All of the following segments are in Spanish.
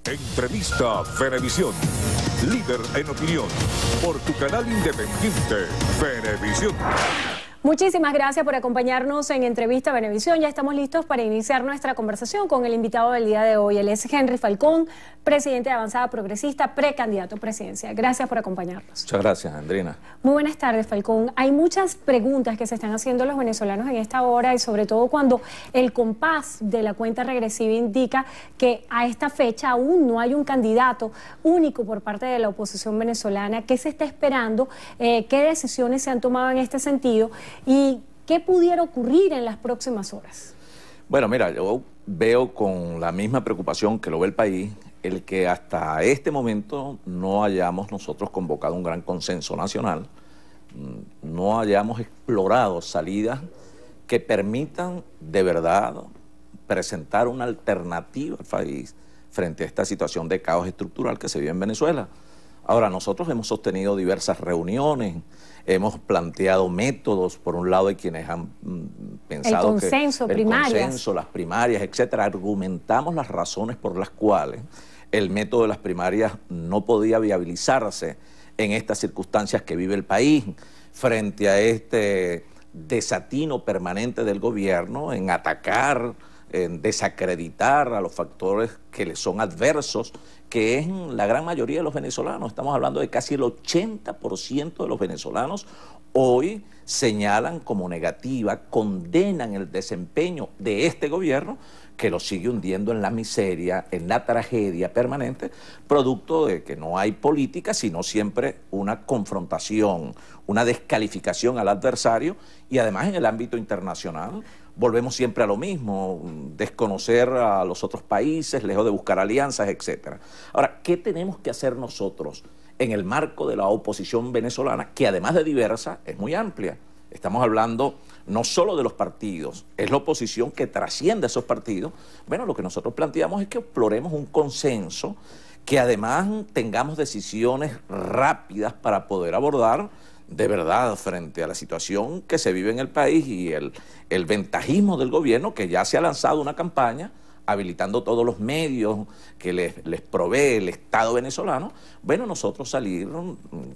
Entrevista Venevisión. Líder en opinión. Por tu canal independiente, Venevisión. Muchísimas gracias por acompañarnos en Entrevista Venevisión. Ya estamos listos para iniciar nuestra conversación con el invitado del día de hoy. Él es Henry Falcón, presidente de Avanzada Progresista, precandidato presidencial. Gracias por acompañarnos. Muchas gracias, Andrina. Muy buenas tardes, Falcón. Hay muchas preguntas que se están haciendo los venezolanos en esta hora y sobre todo cuando el compás de la cuenta regresiva indica que a esta fecha aún no hay un candidato único por parte de la oposición venezolana. ¿Qué se está esperando? ¿Qué decisiones se han tomado en este sentido? ¿Y qué pudiera ocurrir en las próximas horas? Bueno, mira, yo veo con la misma preocupación que lo ve el país, el que hasta este momento no hayamos nosotros convocado un gran consenso nacional, no hayamos explorado salidas que permitan de verdad presentar una alternativa al país frente a esta situación de caos estructural que se vive en Venezuela. Ahora, nosotros hemos sostenido diversas reuniones, hemos planteado métodos, por un lado hay quienes han pensado el consenso, las primarias, etcétera. Argumentamos las razones por las cuales el método de las primarias no podía viabilizarse en estas circunstancias que vive el país, frente a este desatino permanente del gobierno en atacar, en desacreditar a los factores que le son adversos, que es la gran mayoría de los venezolanos. Estamos hablando de casi el 80% de los venezolanos hoy señalan como negativa, condenan el desempeño de este gobierno que lo sigue hundiendo en la miseria, en la tragedia permanente, producto de que no hay política, sino siempre una confrontación, una descalificación al adversario, y además en el ámbito internacional volvemos siempre a lo mismo, desconocer a los otros países, lejos de buscar alianzas, etcétera. Ahora, ¿qué tenemos que hacer nosotros en el marco de la oposición venezolana, que además de diversa, es muy amplia? Estamos hablando no solo de los partidos, es la oposición que trasciende a esos partidos. Bueno, lo que nosotros planteamos es que exploremos un consenso, que además tengamos decisiones rápidas para poder abordar de verdad frente a la situación que se vive en el país y el ventajismo del gobierno, que ya se ha lanzado una campaña habilitando todos los medios que les provee el Estado venezolano. Bueno, nosotros salir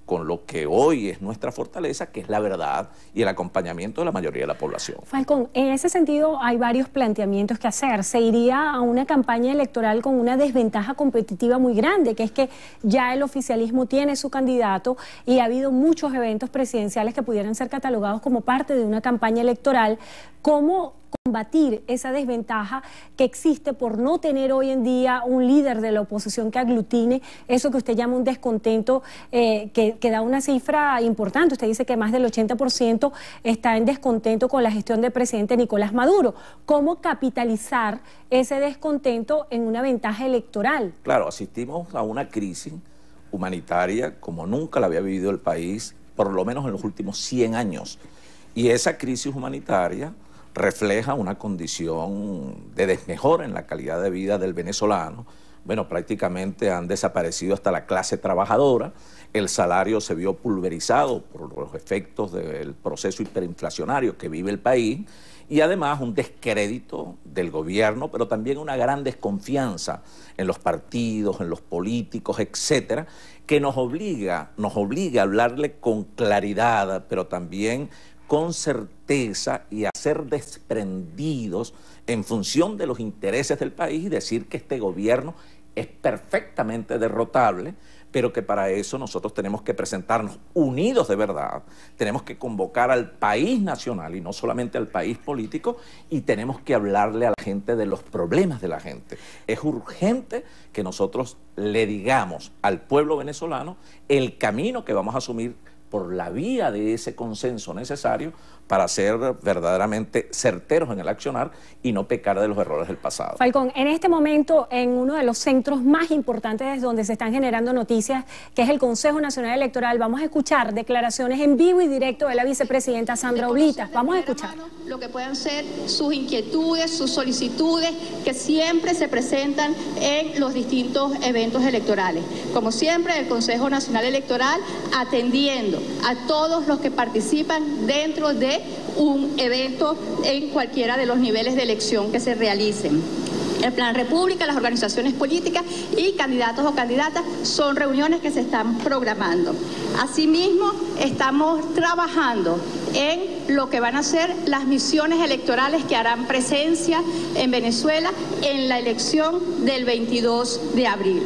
con lo que hoy es nuestra fortaleza, que es la verdad y el acompañamiento de la mayoría de la población. Falcón, en ese sentido hay varios planteamientos que hacer. Se iría a una campaña electoral con una desventaja competitiva muy grande, que es que ya el oficialismo tiene su candidato y ha habido muchos eventos presidenciales que pudieran ser catalogados como parte de una campaña electoral. ¿Cómo combatir esa desventaja que existe por no tener hoy en día un líder de la oposición que aglutine eso que usted llama un descontento, que da una cifra importante? Usted dice que más del 80% está en descontento con la gestión del presidente Nicolás Maduro. ¿Cómo capitalizar ese descontento en una ventaja electoral? Claro, asistimos a una crisis humanitaria como nunca la había vivido el país, por lo menos en los últimos 100 años. Y esa crisis humanitaria refleja una condición de desmejora en la calidad de vida del venezolano. Bueno, prácticamente han desaparecido hasta la clase trabajadora, el salario se vio pulverizado por los efectos del proceso hiperinflacionario que vive el país, y además un descrédito del gobierno, pero también una gran desconfianza en los partidos, en los políticos, etcétera, que nos obliga a hablarle con claridad, pero también con certeza, y a ser desprendidos en función de los intereses del país, y decir que este gobierno es perfectamente derrotable, pero que para eso nosotros tenemos que presentarnos unidos de verdad, tenemos que convocar al país nacional y no solamente al país político, y tenemos que hablarle a la gente de los problemas de la gente. Es urgente que nosotros le digamos al pueblo venezolano el camino que vamos a asumir por la vía de ese consenso necesario para ser verdaderamente certeros en el accionar y no pecar de los errores del pasado. Falcón, en este momento, en uno de los centros más importantes donde se están generando noticias, que es el Consejo Nacional Electoral, vamos a escuchar declaraciones en vivo y directo de la vicepresidenta Sandra Oblitas. Vamos a escuchar lo que puedan ser sus inquietudes, sus solicitudes, que siempre se presentan en los distintos eventos electorales. Como siempre, el Consejo Nacional Electoral atendiendo a todos los que participan dentro de un evento en cualquiera de los niveles de elección que se realicen. El Plan República, las organizaciones políticas y candidatos o candidatas son reuniones que se están programando. Asimismo, estamos trabajando en lo que van a ser las misiones electorales que harán presencia en Venezuela en la elección del 22 de abril.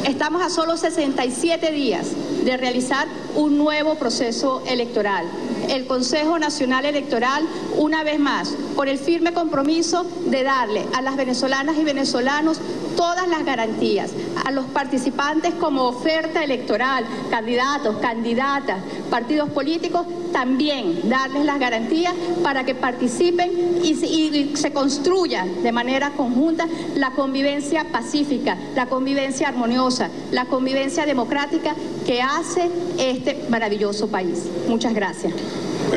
Estamos a solo 67 días de realizar un nuevo proceso electoral. El Consejo Nacional Electoral, una vez más, con el firme compromiso de darle a las venezolanas y venezolanos todas las garantías, a los participantes como oferta electoral, candidatos, candidatas, partidos políticos, también darles las garantías para que participen y se construya de manera conjunta la convivencia pacífica, la convivencia armoniosa, la convivencia democrática que hace este maravilloso país. Muchas gracias.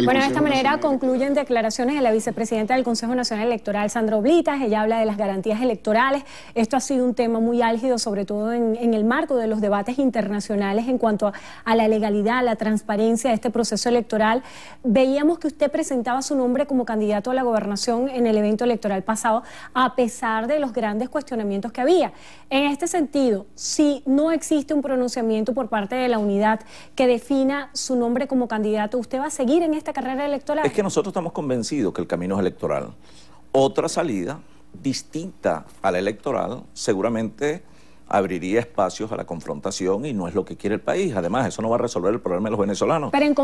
Bueno, de esta manera concluyen declaraciones de la vicepresidenta del Consejo Nacional Electoral, Sandra Oblitas. Ella habla de las garantías electorales. Esto ha sido un tema muy álgido, sobre todo en el marco de los debates internacionales en cuanto a la legalidad, a la transparencia de este proceso electoral. Veíamos que usted presentaba su nombre como candidato a la gobernación en el evento electoral pasado, a pesar de los grandes cuestionamientos que había. En este sentido, si no existe un pronunciamiento por parte de la unidad que defina su nombre como candidato, ¿usted va a seguir en esta carrera electoral? Es que nosotros estamos convencidos que el camino es electoral. Otra salida distinta a la electoral seguramente abriría espacios a la confrontación y no es lo que quiere el país. Además, eso no va a resolver el problema de los venezolanos. Pero en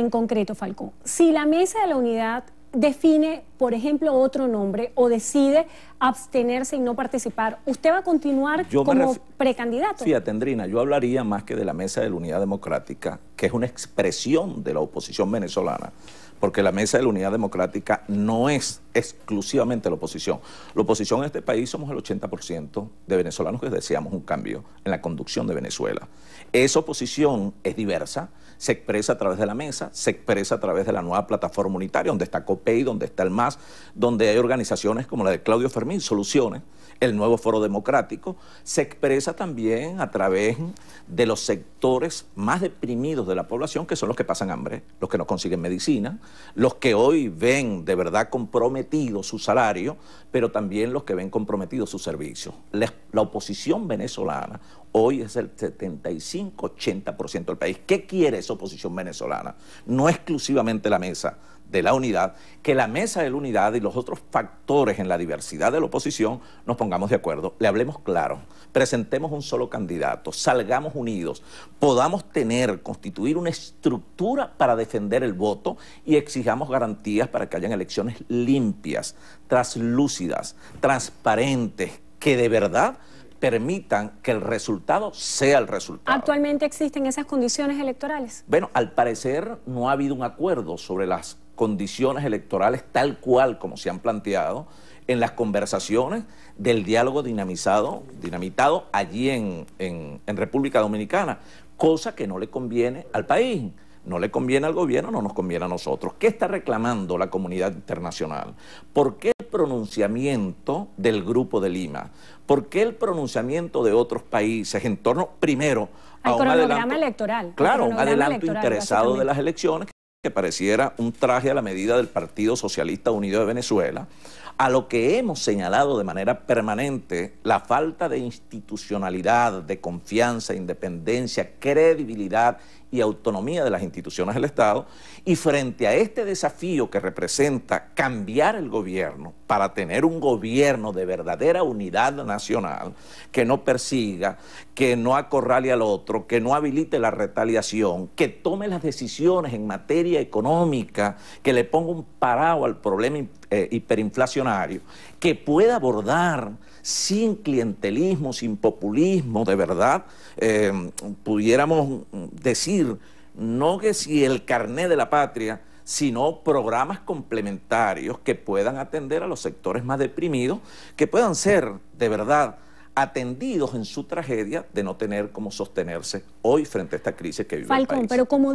concreto, Falcón, si la mesa de la unidad define, por ejemplo, otro nombre o decide abstenerse y no participar, ¿usted va a continuar como precandidato? Fíjate, Andrina, yo hablaría más que de la Mesa de la Unidad Democrática, que es una expresión de la oposición venezolana, porque la Mesa de la Unidad Democrática no es exclusivamente la oposición. La oposición en este país somos el 80% de venezolanos que deseamos un cambio en la conducción de Venezuela. Esa oposición es diversa, se expresa a través de la mesa, se expresa a través de la nueva plataforma unitaria, donde está COPEI, donde está el MAS, donde hay organizaciones como la de Claudio Fermín, Soluciones, el nuevo Foro Democrático, se expresa también a través de los sectores más deprimidos de la población, que son los que pasan hambre, los que no consiguen medicina, los que hoy ven de verdad comprometido su salario, pero también los que ven comprometido su servicio. La oposición venezolana hoy es el 75-80% del país. ¿Qué quiere esa oposición venezolana? No exclusivamente la mesa de la unidad, que la mesa de la unidad y los otros factores en la diversidad de la oposición nos pongamos de acuerdo, le hablemos claro, presentemos un solo candidato, salgamos unidos, podamos constituir una estructura para defender el voto y exijamos garantías para que hayan elecciones limpias, translúcidas, transparentes, que de verdad permitan que el resultado sea el resultado. ¿Actualmente existen esas condiciones electorales? Bueno, al parecer no ha habido un acuerdo sobre las condiciones electorales tal cual como se han planteado en las conversaciones del diálogo dinamitado allí en República Dominicana, cosa que no le conviene al país. No le conviene al gobierno, no nos conviene a nosotros. ¿Qué está reclamando la comunidad internacional? ¿Por qué el pronunciamiento del Grupo de Lima? ¿Por qué el pronunciamiento de otros países en torno, primero, a un adelanto electoral? Claro, un adelanto interesado de las elecciones que pareciera un traje a la medida del Partido Socialista Unido de Venezuela, a lo que hemos señalado de manera permanente la falta de institucionalidad, de confianza, independencia, credibilidad y autonomía de las instituciones del Estado, y frente a este desafío que representa cambiar el gobierno para tener un gobierno de verdadera unidad nacional, que no persiga, que no acorrale al otro, que no habilite la retaliación, que tome las decisiones en materia económica, que le ponga un parado al problema hiperinflacionario, que pueda abordar sin clientelismo, sin populismo, de verdad, pudiéramos decir, no que si el carné de la patria, sino programas complementarios que puedan atender a los sectores más deprimidos, que puedan ser, de verdad, atendidos en su tragedia de no tener cómo sostenerse hoy frente a esta crisis que vive el país. Falcón, pero como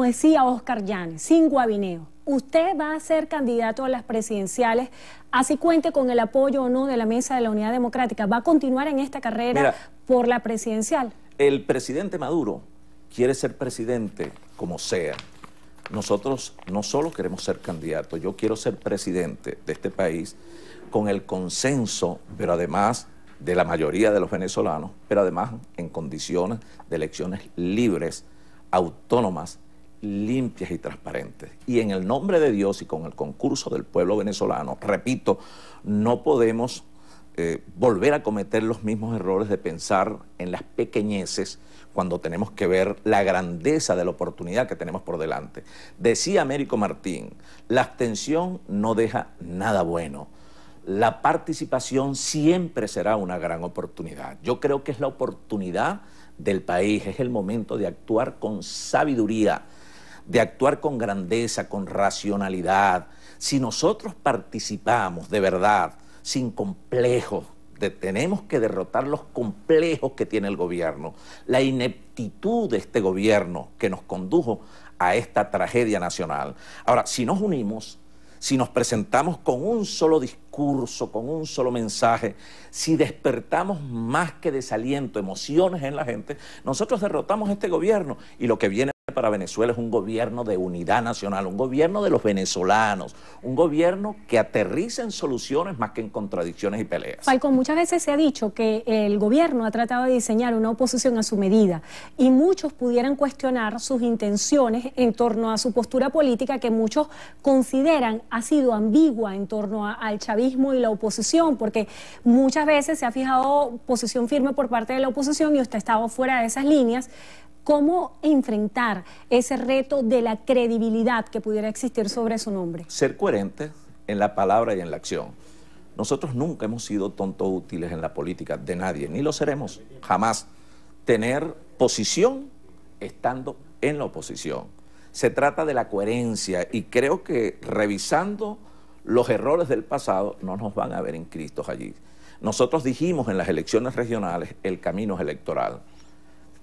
decía Oscar Llanes, sin guabineo, usted va a ser candidato a las presidenciales, así cuente con el apoyo o no de la Mesa de la Unidad Democrática, ¿va a continuar en esta carrera por la presidencial? El presidente Maduro quiere ser presidente como sea. Nosotros no solo queremos ser candidatos, yo quiero ser presidente de este país con el consenso, pero además de la mayoría de los venezolanos, pero además en condiciones de elecciones libres, autónomas, limpias y transparentes. Y en el nombre de Dios y con el concurso del pueblo venezolano, repito, no podemos volver a cometer los mismos errores de pensar en las pequeñeces cuando tenemos que ver la grandeza de la oportunidad que tenemos por delante. Decía Américo Martín, la abstención no deja nada bueno. La participación siempre será una gran oportunidad. Yo creo que es la oportunidad del país, es el momento de actuar con sabiduría, de actuar con grandeza, con racionalidad. Si nosotros participamos de verdad, sin complejos, tenemos que derrotar los complejos que tiene el gobierno, la ineptitud de este gobierno que nos condujo a esta tragedia nacional. Ahora, si nos unimos, si nos presentamos con un solo discurso, con un solo mensaje, si despertamos más que desaliento, emociones en la gente, nosotros derrotamos a este gobierno y lo que viene para Venezuela es un gobierno de unidad nacional, un gobierno de los venezolanos, un gobierno que aterriza en soluciones más que en contradicciones y peleas. Falcón, muchas veces se ha dicho que el gobierno ha tratado de diseñar una oposición a su medida y muchos pudieran cuestionar sus intenciones en torno a su postura política, que muchos consideran ha sido ambigua en torno al chavismo y la oposición, porque muchas veces se ha fijado posición firme por parte de la oposición y usted ha estado fuera de esas líneas. ¿Cómo enfrentar ese reto de la credibilidad que pudiera existir sobre su nombre? Ser coherentes en la palabra y en la acción. Nosotros nunca hemos sido tontos útiles en la política de nadie, ni lo seremos, jamás. Tener posición estando en la oposición. Se trata de la coherencia y creo que revisando los errores del pasado no nos van a ver inscritos allí. Nosotros dijimos en las elecciones regionales el camino es electoral.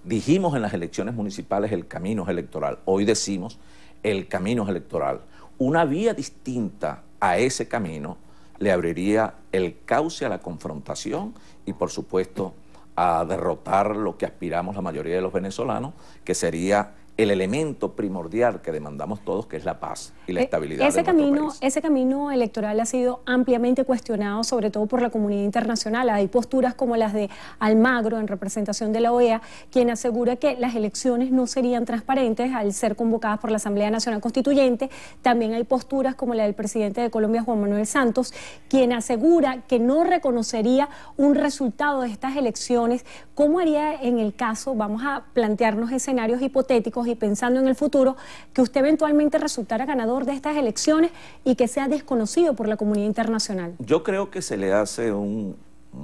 Dijimos en las elecciones municipales el camino es electoral. Hoy decimos el camino es electoral. Una vía distinta a ese camino le abriría el cauce a la confrontación y, por supuesto, a derrotar lo que aspiramos la mayoría de los venezolanos, que sería el elemento primordial que demandamos todos, que es la paz y la estabilidad de nuestro país. Ese camino electoral ha sido ampliamente cuestionado, sobre todo por la comunidad internacional. Hay posturas como las de Almagro, en representación de la OEA, quien asegura que las elecciones no serían transparentes al ser convocadas por la Asamblea Nacional Constituyente. También hay posturas como la del presidente de Colombia, Juan Manuel Santos, quien asegura que no reconocería un resultado de estas elecciones. ¿Cómo haría en el caso, vamos a plantearnos escenarios hipotéticos y pensando en el futuro, que usted eventualmente resultara ganador de estas elecciones y que sea desconocido por la comunidad internacional? Yo creo que se le hace un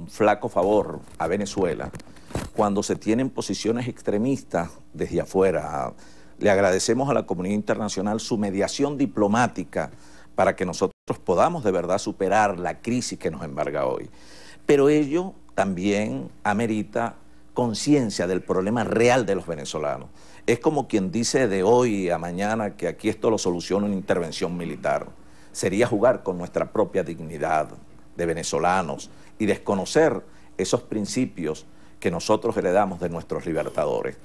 flaco favor a Venezuela cuando se tienen posiciones extremistas desde afuera. Le agradecemos a la comunidad internacional su mediación diplomática para que nosotros podamos de verdad superar la crisis que nos embarga hoy. Pero ello también amerita conciencia del problema real de los venezolanos. Es como quien dice de hoy a mañana que aquí esto lo soluciona una intervención militar. Sería jugar con nuestra propia dignidad de venezolanos y desconocer esos principios que nosotros heredamos de nuestros libertadores.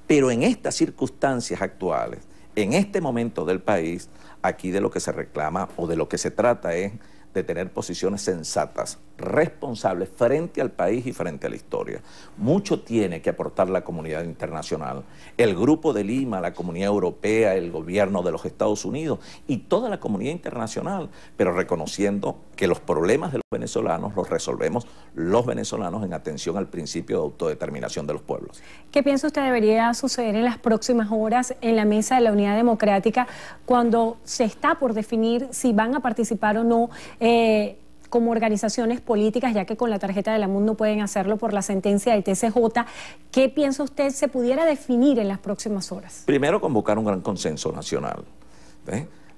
Pero en estas circunstancias actuales, en este momento del país, aquí de lo que se reclama o de lo que se trata es de tener posiciones sensatas, responsables frente al país y frente a la historia. Mucho tiene que aportar la comunidad internacional, el Grupo de Lima, la Comunidad Europea, el gobierno de los Estados Unidos y toda la comunidad internacional, pero reconociendo que los problemas de los venezolanos los resolvemos los venezolanos en atención al principio de autodeterminación de los pueblos. ¿Qué piensa usted debería suceder en las próximas horas en la mesa de la Unidad Democrática cuando se está por definir si van a participar o no como organizaciones políticas, ya que con la tarjeta de la MUD no pueden hacerlo por la sentencia del TCJ? ¿Qué piensa usted se pudiera definir en las próximas horas? Primero, convocar un gran consenso nacional.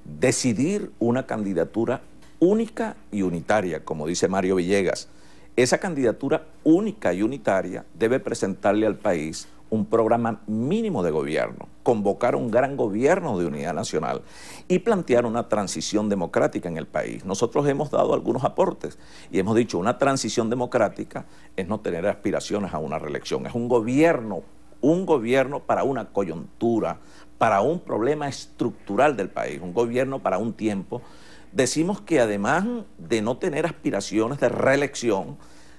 Decidir una candidatura única y unitaria, como dice Mario Villegas. Esa candidatura única y unitaria debe presentarle al país un programa mínimo de gobierno, convocar un gran gobierno de unidad nacional y plantear una transición democrática en el país. Nosotros hemos dado algunos aportes y hemos dicho una transición democrática es no tener aspiraciones a una reelección, es un gobierno para una coyuntura, para un problema estructural del país, un gobierno para un tiempo decimos que además de no tener aspiraciones de reelección,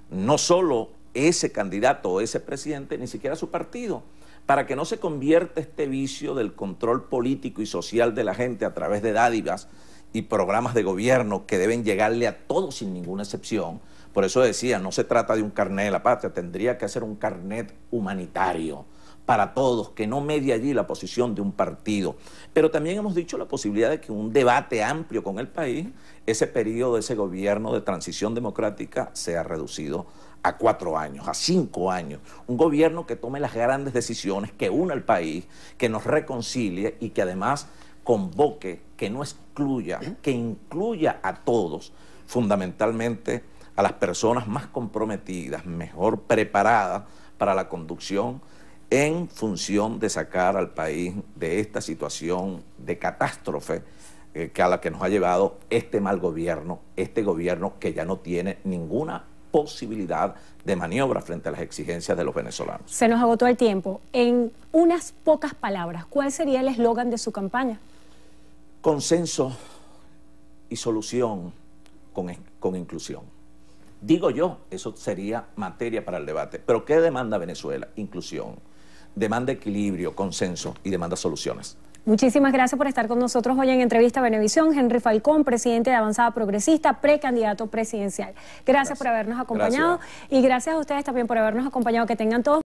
no solo ese candidato o ese presidente, ni siquiera su partido, para que no se convierta este vicio del control político y social de la gente a través de dádivas y programas de gobierno que deben llegarle a todos sin ninguna excepción. Por eso decía, no se trata de un carnet de la patria, tendría que ser un carnet humanitario para todos, que no medie allí la posición de un partido. Pero también hemos dicho la posibilidad de que un debate amplio con el país, ese periodo, ese gobierno de transición democrática sea reducido a 4 años, a 5 años. Un gobierno que tome las grandes decisiones, que una al país, que nos reconcilie y que además convoque, que no excluya, que incluya a todos, fundamentalmente a las personas más comprometidas, mejor preparadas para la conducción en función de sacar al país de esta situación de catástrofe a la que nos ha llevado este mal gobierno, este gobierno que ya no tiene ninguna posibilidad de maniobra frente a las exigencias de los venezolanos. Se nos agotó el tiempo. En unas pocas palabras, ¿cuál sería el eslogan de su campaña? Consenso y solución con inclusión. Digo yo, eso sería materia para el debate. Pero ¿qué demanda Venezuela? Inclusión. Demanda equilibrio, consenso y demanda soluciones. Muchísimas gracias por estar con nosotros hoy en Entrevista Venevisión. Henry Falcón, presidente de Avanzada Progresista, precandidato presidencial. Gracias por habernos acompañado y gracias a ustedes también por habernos acompañado. Que tengan todos